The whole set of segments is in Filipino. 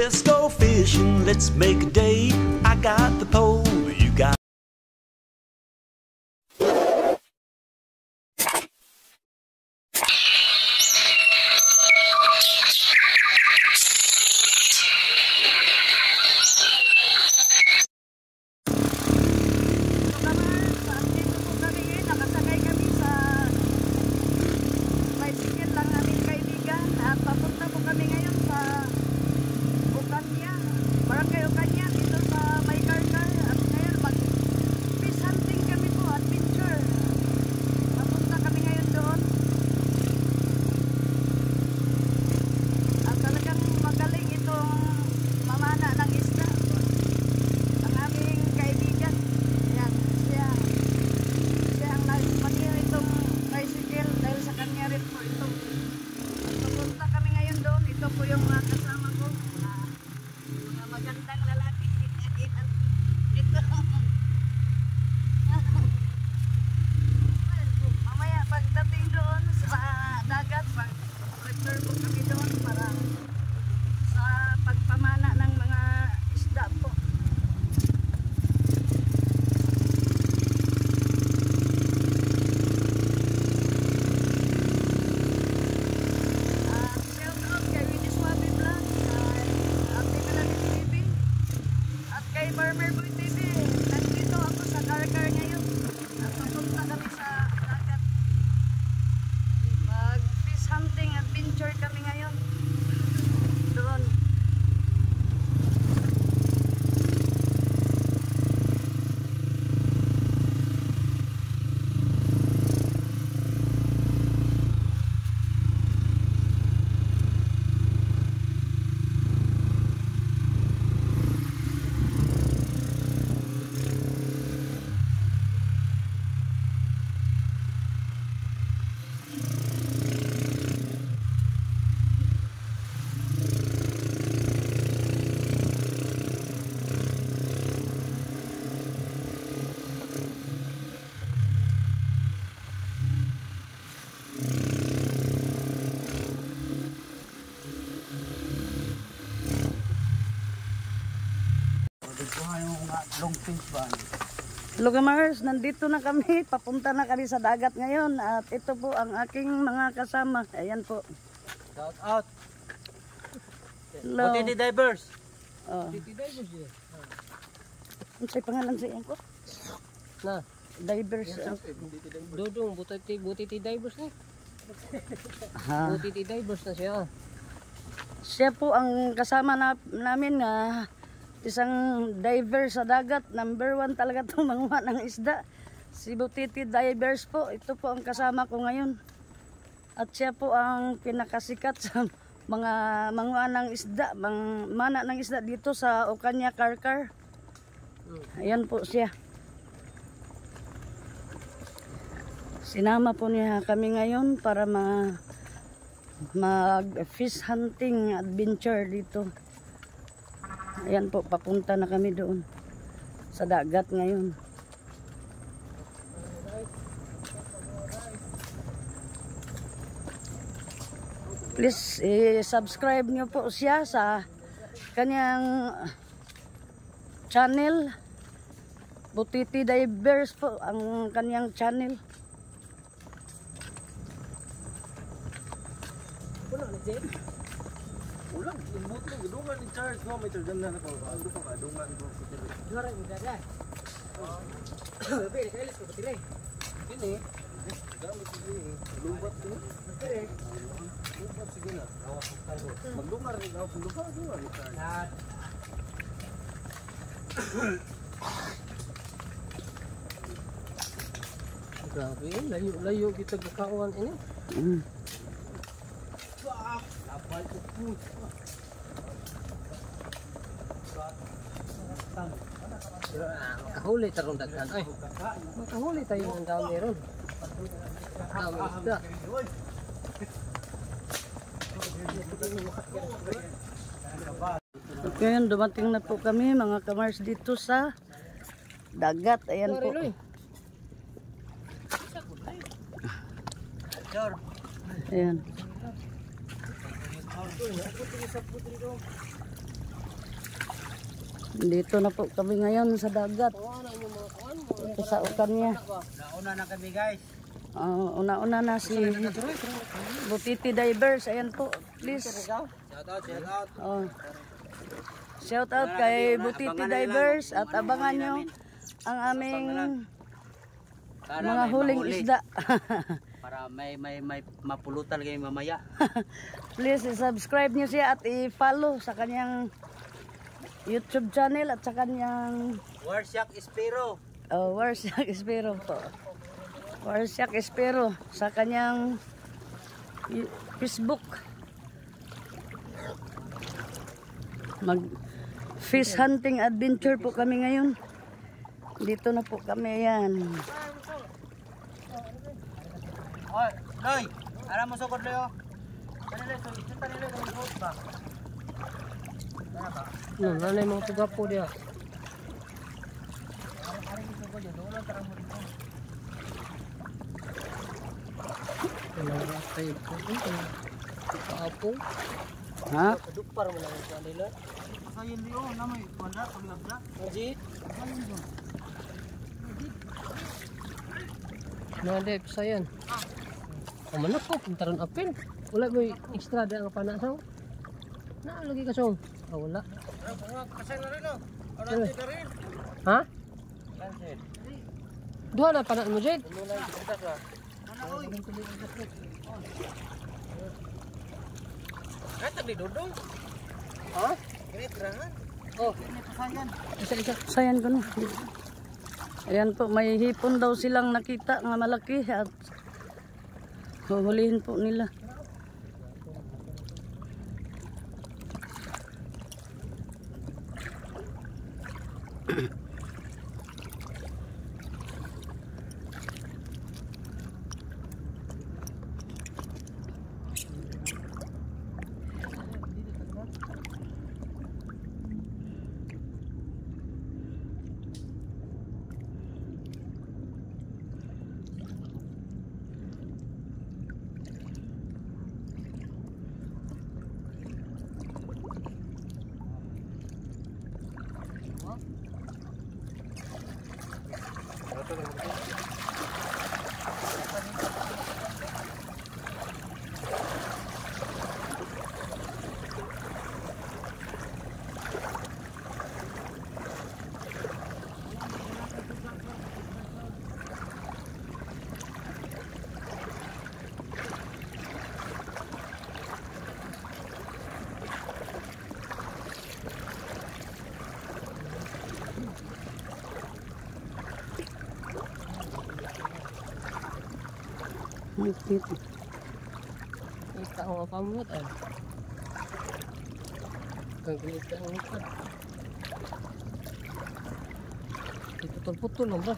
Let's go fishing, let's make a day. I got the pole, you got Hello gamers, nandito na kami, papunta na kami sa dagat ngayon at ito po ang aking mga kasama. Ayan po. Shout out. Hello. Butiti Divers. Oh. Butiti Divers yun. Ano sa'yo pangalan sa iyan ko? Na. Divers. Dudong, Butiti Divers na. Butiti Divers na siya. Siya po ang kasama namin na isang diver sa dagat. Number 1 talaga itong manguha ng isda. Si Butiti Divers po. Ito po ang kasama ko ngayon. At siya po ang pinakasikat sa mga manguha ng isda. Mana ng isda dito sa Ocaña, Carcar. Ayan po siya. Sinama po niya kami ngayon para mag-fish hunting adventure dito. Ayan po, papunta na kami doon sa dagat ngayon. Please, subscribe nyo po siya sa kanyang channel. Butiti Divers po ang kanyang channel. Ulang, imot ko, gudungan ni Charles, no? May terganda na ko. Ano pa ka, dungan ko. Juara, yung dada. Bebe, kailis ko, patire. Ini, gamit ko ini. Lumbat ko. Patire. Lumbat, sige na. Magdungar rin ako. Dungar ni Charles. Grabe, layo kita kakawan ini. Makahuli tarong daghan ay. Makahuli tayo ng dami ron. Dami isda. At ngayon dumating na po kami mga kamars dito sa dagat. Ayan po. Ayan. Dito na po kami ngayon sa dagat. Ito sa ukan niya. Nauna na kami guys. Una-una na si Butiti Divers. Ayan po, please. Shout out. Oh. Shout out kay Butiti Divers at abangan nyo ang aming mga huling isda. Para may mapulutan kayo mamaya. Please subscribe nyo siya at i-follow sa kanyang YouTube channel at sa kanyang Warsyak Espero. Warsyak Espero po. Warsyak Espero sa kanyang Facebook. Mag fish hunting adventure po kami ngayon. Dito na po kami, ayan. Oy, Loy, alam mo sugod Loy. Kanila so kita nila kung sugod ba. Nanay mga tugapo dia. Apo. Ha? Dupar mo lang sa nila. Sayon liyo namoy wala paglabla. Haji. Nade pasayan. Mana ko puntaran apil. Wala boy extra da ang panasaw. Na lagi ka song. Wala. Kasay na rin no. Orange na rin. Ha? Lansit. Duha na panan mo Jed. Mulay kita ka. Mana oy? Kata di dodong. Ha? Kini terangan. Oh, Kini pasayan. isa. Sayan ko na. Ayan po, may hipon daw silang nakita nga malaki at huhulihin po nila. Dito. Kita ko apa mo ay. Kagulita ang upan. Putol-putol lang bro.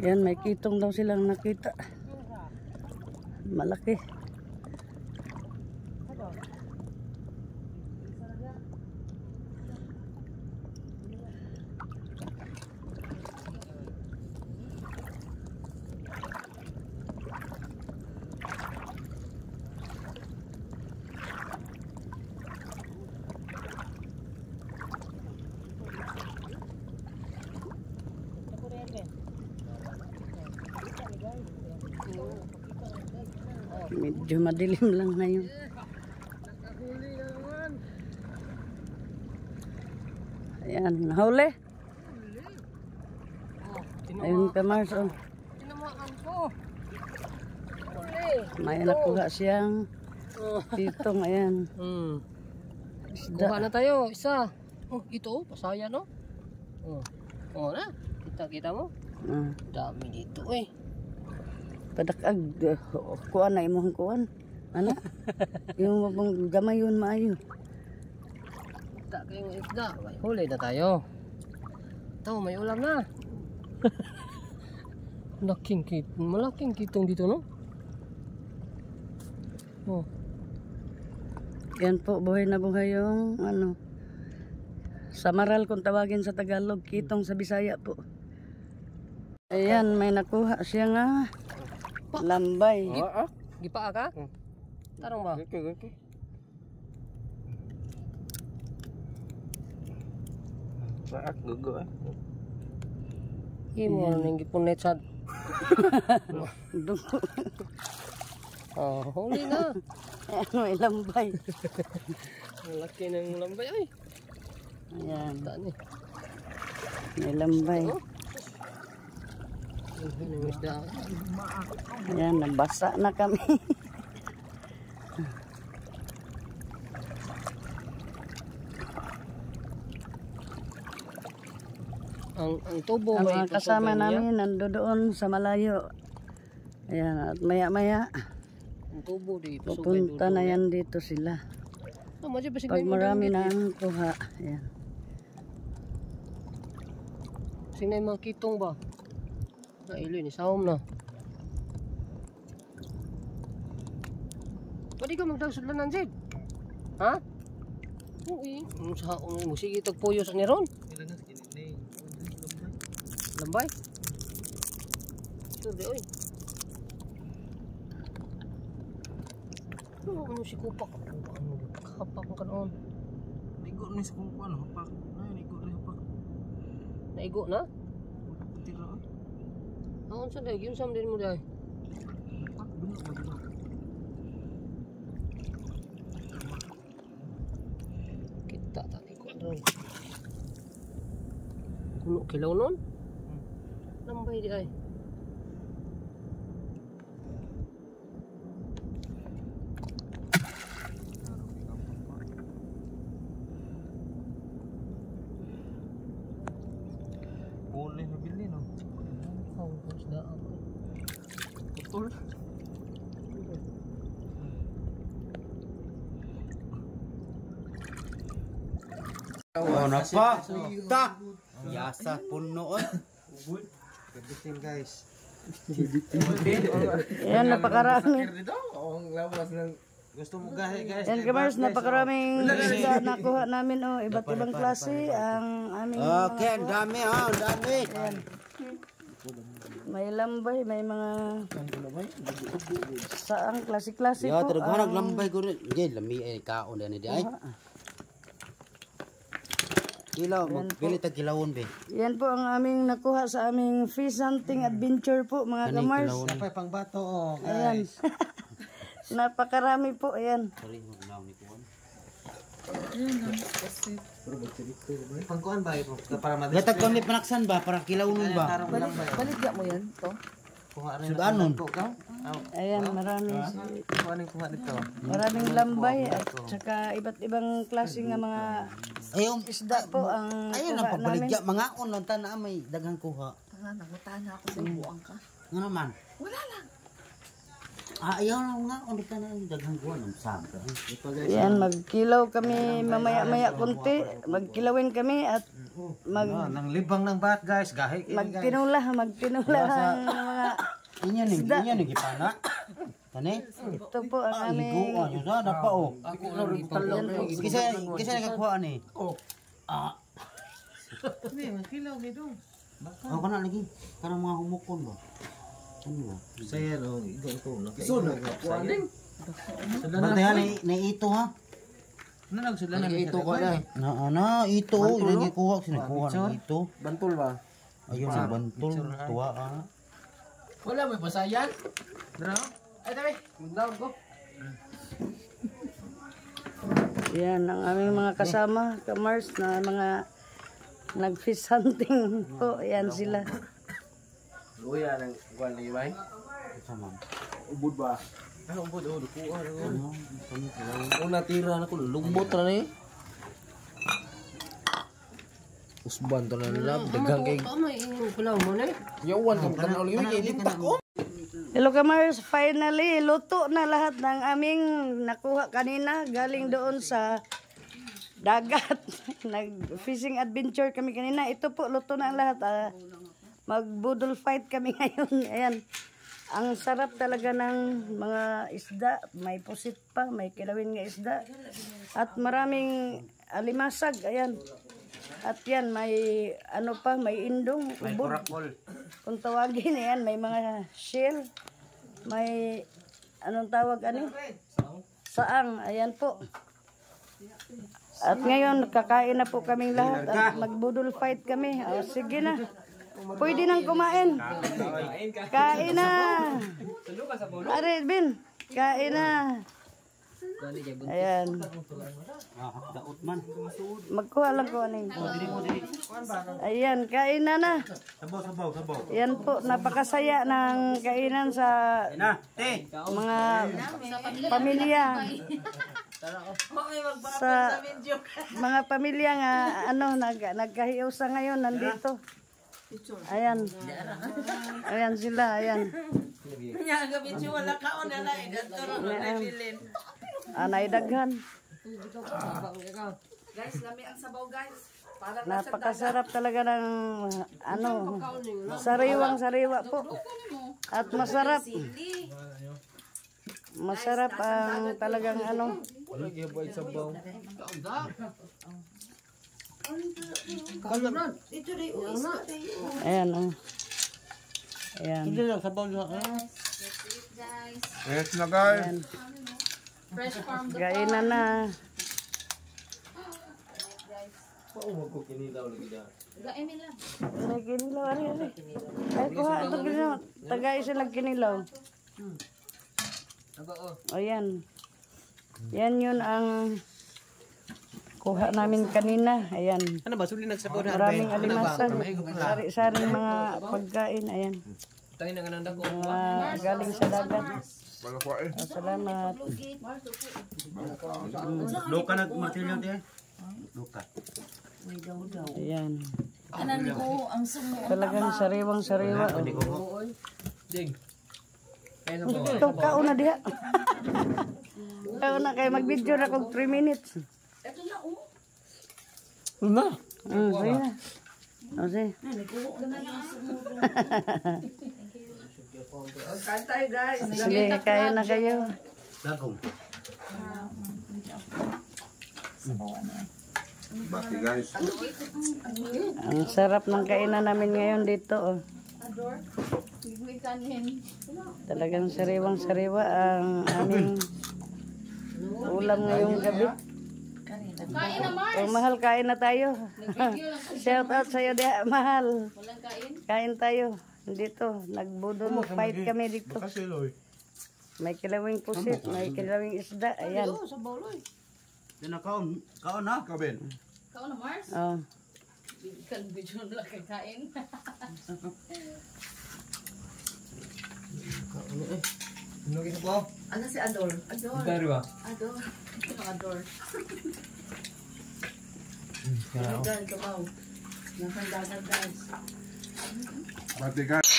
Yan, may kitong daw silang nakita. Malaki. Medyo madilim lang ngayon. Ayan, nahuli. Ayun ka Mars. Oh. Tinamaan ko. Uli. May nakuha siyang titong. Ayan. Isda. Kuha na tayo, isa. Oh, ito, pasaya no? Oh. Oh na, kita mo? Ah. Dami dito eh. Padakag kuan na imong kuan. Ana? Yung mabang gamayon maayo. Tak kayong isda. May huli na tayo. Ito, may ulam na. Malaking kitong dito, no? Oh. Yan po, buhay na buhay yung ano. Samaral kung tawagin sa Tagalog, kitong sa Bisaya po. Ayan, may nakuha siya nga lambay. Gipaa ka? Tarong ba? Okay. Baak gugo eh. Imo nang gipunet sad. Dugo. Oh, huli na. Ayan, may lambay. Malaki ng lambay ay. Ayan, Tani. may lambay. Ano yung isda? Ayan, nabasa na kami. Ang tubo Ang may mga kasama tusok niya. namin nandoon sa malayo. Ayan, at maya-maya Ang tubo di pupunta na yan dito sila. Pag marami na ang kuha. Ayan. Sinay mga kitong ba? Na ilo ni sawom na. Pwede ka magdagsudlan ng Jed? Ha? Uy, sa mo sige tagpuyo sa ni Ron. Lambay. Sure di oy. Ano si Kupak? Kapak ka noon. Naigo ni sa kung ano, hapak. Naigo ni hapak. Naigo na? Tira oy. Aon sa day, yun sam din mo day. Hapak bener ba dito? Kita tadi ko ron. Kuno kilaw nun? Lambay di ay. Boleh mabili no. Oh, isda ako. Betul. Oh, napa? Ta. Yasa puno oy. Kebitin guys. Ayan, napakarami. Dito, ang labas ng gusto mo gahe guys. Ayan, kamars, napakaraming isda nakuha namin. Oh, iba't ibang klase ang aming Okay, ang dami ha, ang dami. may lambay, may mga saang klase-klase Ya, po. tergana lambay ko rin. Di lami ay kaon din di ay. Kilaw, magpili tag kilawon be. Yan po ang aming nakuha sa aming fish hunting adventure po mga kamars. Sapay pang bato oh. Ayan. Napakarami po, ayan. Sorry, magnaw ni kuan. Pangkuan ba ito? Para madali. Gatag kami panaksan ba para kilawon ba? Baligya mo yan, to? Kuha rin. Sudanon. Ayan, marami. Kuha nito. Maraming lambay at saka iba't ibang klase nga mga Ayun, isda po ang ayun kuha ang namin. pagbaligya mga unon na may daghang kuha. Tanga, nangutana ako sa buwang ka. Nga naman. Wala lang. Ayaw na nga unon na daghang kuha ng sabra. Yan, magkilaw kami mamaya-maya kunti. Magkilawin kami at Nang libang ng bat guys, gahe kini guys. magtinula ang mga Inyo ni gipana. Kani? ito po ang aming Iguan yun sa dapa o. Ako na rin talong. Kisa nakakuha ni. Ah. Ni, makilaw ni dong. Oh, kana lagi. Karang mga humukon ba? Ano ba? Saya no, igo ko. Sunod. Kuaning. Bantayan ni ito ha. Ano nagsulan na Ito ko na. Ito. Ilagi kuha. Sinakuha ng ito. Bantul ba? Ayun ang bantul. Tuwa ah. Wala may basayan. Dra. Ay tabi, magdaon ko. yan ang aming mga kasama, kamars na mga nag-fish hunting po. Yan sila. Luya ng kuan ni May. Sama. Ubod ba? Ano ubod oh, dukuha na. Ano? Una tira na ko lumot ra ni. Usban to na nila, daghang kay May inyong pulaw mo na eh. yawan kang tanaw lagi kay limpak ko. Hello Kamars, finally luto na lahat ng aming nakuha kanina galing doon sa dagat. Nag-fishing adventure kami kanina. Ito po, luto na ang lahat. Mag-budol fight kami ngayon. Ayan. Ang sarap talaga ng mga isda. May pusit pa, may kilawin nga isda. At maraming alimasag. Ayan. At yan, may ano pa, may indong, ubod. Kung tawagin, ayan, may mga shell. May, anong tawag, ano? Saang. Ayan po. At ngayon, kakain na po kaming lahat at magbudol fight kami. O, sige na. Pwede nang kumain. Kain na. Are, Bin. Kain na. Ayan. Daot man. Magkuha lang ko ano. Ayan, kain na na. Sabaw. Yan po, napakasaya ng kainan sa mga pamilya. Sa mga pamilya nga ano nagkahiyaw sa ngayon nandito. Ayan. Ayan sila, ayan. Anay daghan. Guys, lami ang sabaw guys. Para Napakasarap talaga ng ano, sariwang-sariwa po. At masarap. Masarap ang talagang ano. Ayan, oh. Ayan. Hindi lang sabaw lang. Yes na guys. Ayan. Gainan na. Ay, kinilaw, ari. Ay, kuha ito kinilaw. Tagay silang kinilaw. Ayan. Yan yun ang kuha namin kanina. Ayan. Ano ba? Suli nagsabaw na. Maraming alimasan. Sari-saring mga pagkain. Ayan. Tangin na gananda ko. Mga galing sa dagat. Wala ko eh. Salamat. Luka nagmatilyo diyan. Luka. Ayan. Anan ko ang sumo. Talagang sariwang-sariwa. Ding. Ito, kauna diha. Kauna kayo mag-video na kong 3 minutes. Ito na oh. Sige na. O, sige. Kain tayo guys. Sige, kayo na kayo. Dagong. Bati guys. Ang sarap ng kainan namin ngayon dito. Oh. Talagang sariwang-sariwa ang aming ulam ngayong gabi. Oh, mahal, kain na tayo. Shout out sa'yo, mahal. Kain tayo. Dito, nagbudol fight kami dito. May kilawing pusit, may kilawing isda. Ayan. Dina kaon na. Kabin. Kao na Mars? Oh. Kan video na kain. Ano ginagawa? Ano si Ador? Ador. Dari ba? Ador. Ito Ador. Ador, kumaw. Nasaan dagat guys. Bati guys.